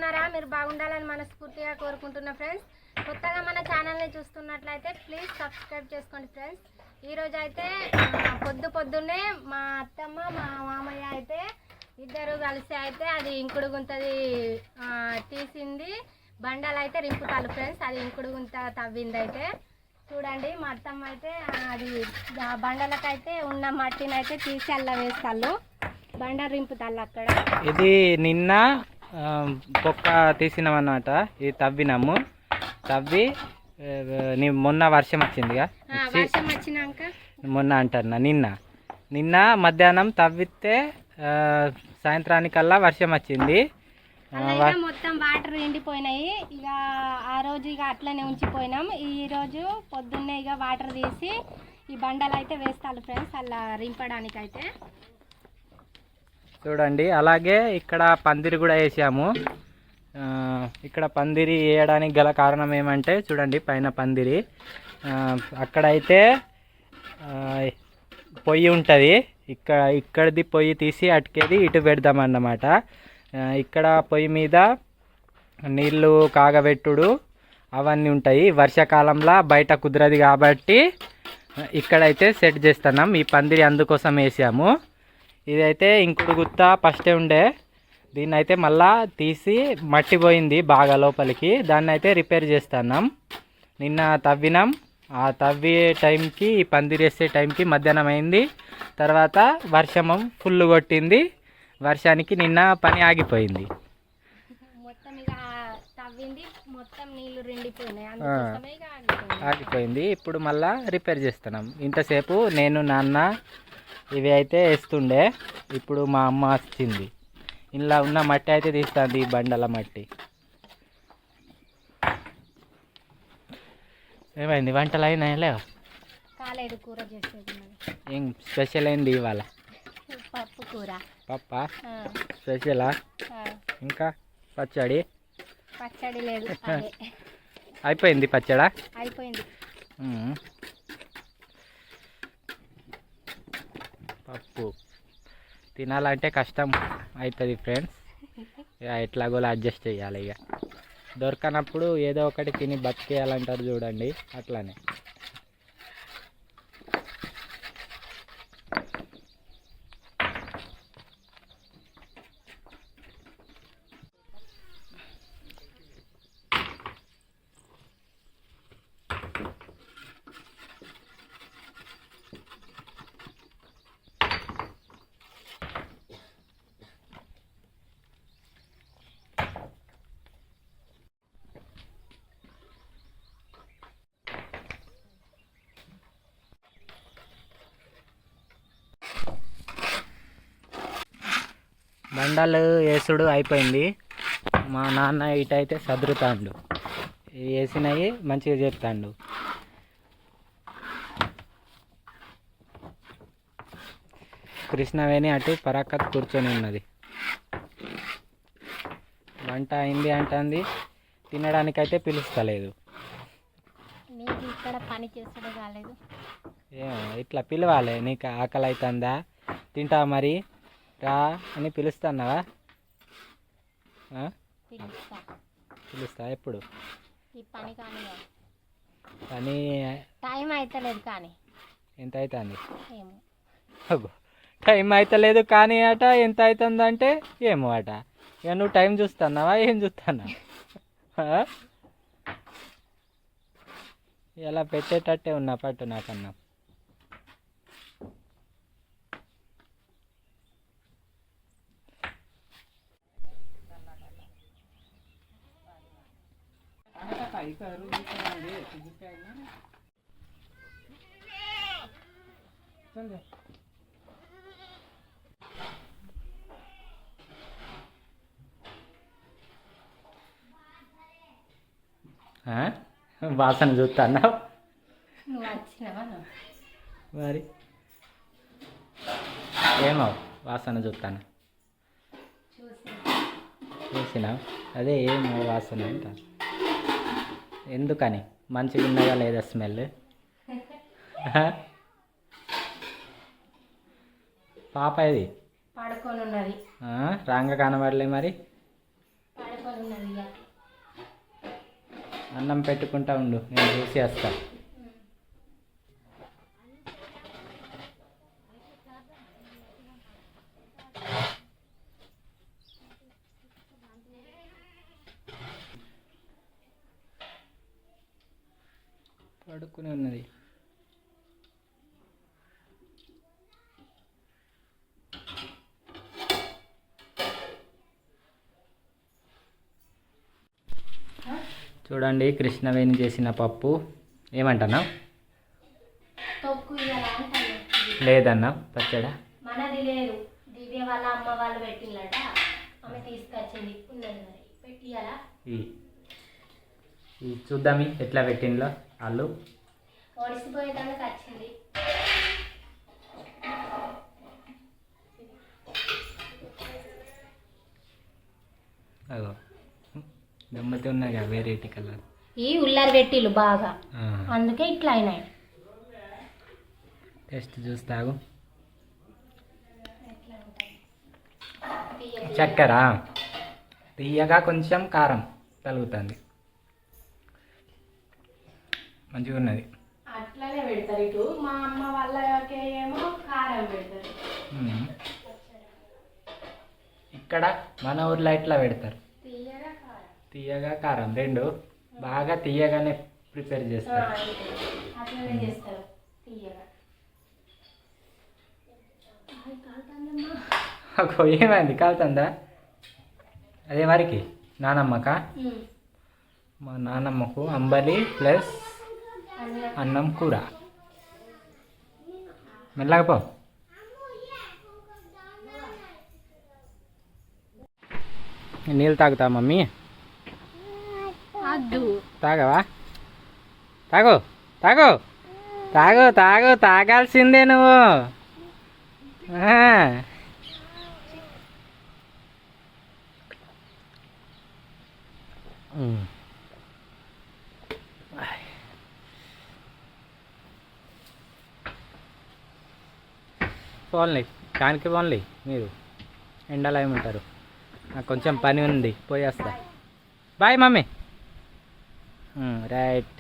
బాగున్నారా? మీరు బాగుండాలని మనస్ఫూర్తిగా కోరుకుంటున్నా ఫ్రెండ్స్. కొత్తగా మన ఛానల్ని చూస్తున్నట్లయితే ప్లీజ్ సబ్స్క్రైబ్ చేసుకోండి ఫ్రెండ్స్. ఈరోజు అయితే పొద్దున్నే మా అత్తమ్మ మా మామయ్య అయితే ఇద్దరు కలిసి అయితే అది ఇంకుడు గుంతది తీసింది. బండలు అయితే రింపుతారు ఫ్రెండ్స్. అది ఇంకుడు గుంత తవ్వింది. అయితే చూడండి మా అత్తమ్మ అయితే అది బండలకైతే ఉన్న మట్టిని అయితే తీసి అల్ల వేస్తాళ్ళు. బండ రింపుతాళ్ళు అక్కడ. ఇది నిన్న పొక్క తీసినామన్నమాట. ఇది తవ్వినాము. తవ్వి మొన్న వర్షం వచ్చిందిగా, వర్షం వచ్చినాక మొన్న అంటారు నిన్న మధ్యాహ్నం తవ్వితే సాయంత్రానికల్లా వర్షం వచ్చింది. మొత్తం వాటర్ ఎండిపోయినాయి. ఇక ఆ రోజు ఇక అట్లనే ఉంచిపోయినాం. ఈ రోజు పొద్దున్నే ఇక వాటర్ తీసి ఈ బండలు అయితే వేస్తారు ఫ్రెండ్స్ అలా రింపడానికి అయితే. చూడండి, అలాగే ఇక్కడ పందిరి కూడా వేసాము. ఇక్కడ పందిరి వేయడానికి గల కారణం ఏమంటే చూడండి, పైన పందిరి అక్కడైతే పొయ్యి ఉంటుంది. ఇక్కడిది పొయ్యి తీసి అటుకేది ఇటు పెడదామన్నమాట. ఇక్కడ పొయ్యి మీద నీళ్ళు కాగబెట్టుడు అవన్నీ ఉంటాయి. వర్షాకాలంలో బయట కుదరదు కాబట్టి ఇక్కడైతే సెట్ చేస్తున్నాం. ఈ పందిరి అందుకోసం వేసాము. ఇదైతే ఇంకుడు గుత్త ఫస్టే ఉండే, దీన్ని అయితే మళ్ళా తీసి మట్టి పోయింది బాగా లోపలికి. దాన్ని అయితే రిపేర్ చేస్తున్నాం. నిన్న తవ్వినాం. ఆ తవ్వే టైంకి ఈ పందిరి వేసే టైంకి మధ్యాహ్నం అయింది. తర్వాత వర్షం ఫుల్ కొట్టింది. వర్షానికి నిన్న పని ఆగిపోయింది. ఆగిపోయింది. ఇప్పుడు మళ్ళా రిపేర్ చేస్తున్నాం. ఇంతసేపు నేను నాన్న ఇవి అయితే వేస్తుండే. ఇప్పుడు మా అమ్మ వచ్చింది. ఇలా ఉన్న మట్టి అయితే తీస్తుంది, ఈ బండల మట్టి. ఏమైంది, వంటలు అయినాయా లేవా? కాలేదు, కూర చేసేది. ఏం స్పెషల్ అయింది ఇవాళ? పప్పు కూర. పప్పా స్పెషలా? ఇంకా పచ్చడి లేదు. అయిపోయింది పచ్చడా? అయిపోయింది. పప్పు తినాలంటే కష్టం అవుతుంది ఫ్రెండ్స్. ఇక ఎట్లాగోలా అడ్జస్ట్ చేయాలి. ఇక దొరకనప్పుడు ఏదో ఒకటి తిని బతికేయాలంటారు చూడండి, అట్లానే. బండలు వేసుడు అయిపోయింది. మా నాన్న ఇటైతే సదురుతాండు. వేసినవి మంచిగా చెప్తాండు. కృష్ణవేణి అటు పరాకత్ కూర్చొని ఉన్నది. వంట అయింది అంటుంది, తినడానికైతే పిలుస్తలేదు. ఇక్కడ పని చేస్తాడు కాలేదు. ఇట్లా పిలవాలి. నీకు ఆకలి అవుతుందా, తింటా మరి రా అని పిలుస్తున్నావా? పిలుస్తా. ఎప్పుడు పని టైం అవుతలేదు కానీ. ఎంత అవుతుంది? టైం అవుతలేదు కానీ అట. ఎంత అవుతుందంటే ఏమో అట. ఇక నువ్వు టైం చూస్తున్నావా, ఏం చూస్తున్నావు? ఇలా పెట్టేటట్టే ఉన్నా పట్టు నాకన్నా. వాసన చూస్తాను మరి. ఏమో వాసన చూస్తాను. చూసినా అదే ఏమో వాసన అంట. ఎందుకని? మంచిగా ఉన్నదా లేదా స్మెల్? పాప ఇది పడుకొని ఉన్నది. రాంగ కనబడలే మరి. పడుకొని ఉన్నది. అన్నం పెట్టుకుంటా ఉండు, నేను చూసి వస్తా. పడుకుని ఉన్నది. చూడండి కృష్ణవేణి చేసిన పప్పు. ఏమంటున్నావు? తొక్కు ఇయ్యాలా అంటాను. లేదన్నా పచ్చడా మనది లేదు, దివ్య వాళ్ళ అమ్మ వాళ్ళు పెట్టిందట, ఆమె తీసుకొచ్చింది, ఉన్నది మరి పెట్టియాలా. ఈ చూద్దాం ఎట్లా పెట్టిందో వాళ్ళు. ఒడిసిపోయేదానికి వచ్చింది. అదో గమ్మతి ఉన్నాయిగా వెరైటీ కలర్. ఈ ఉల్లారి పెట్టిళ్ళు బాగా, అందుకే ఇట్లా అయినాయి. టేస్ట్ చూస్తాగు. చక్కెర తీయగా కొంచెం కారం తలుగుతుంది, మంచిగా ఉన్నది. అట్లనే పెడతారు ఇటు, మా అమ్మ వాళ్ళకి ఏమో కారం పెడతారు. ఇక్కడ మన ఊర్లో ఇట్లా పెడతారు, తీయగా కారం. తీయగా కారం రెండు బాగా తీయగానే ప్రిపేర్ చేస్తారు. అట్లనే చేస్తారు తీయగా. ఏమైంది కాలుతుందా? అదే వారికి నానమ్మక, మా నానమ్మకు అంబలి ప్లస్ అన్నం కూర. మెల్లగా పో. నీళ్ళు తాగుతా మమ్మీ? తాగవా? తాగు తాగు తాగు తాగు తాగాల్సిందే నువ్వు. పోన్లే కానికి పోన్లే, మీరు ఎండలో ఏముంటారు. నాకు కొంచెం పని ఉంది, పోయేస్తా. Bye mummy. రైట్.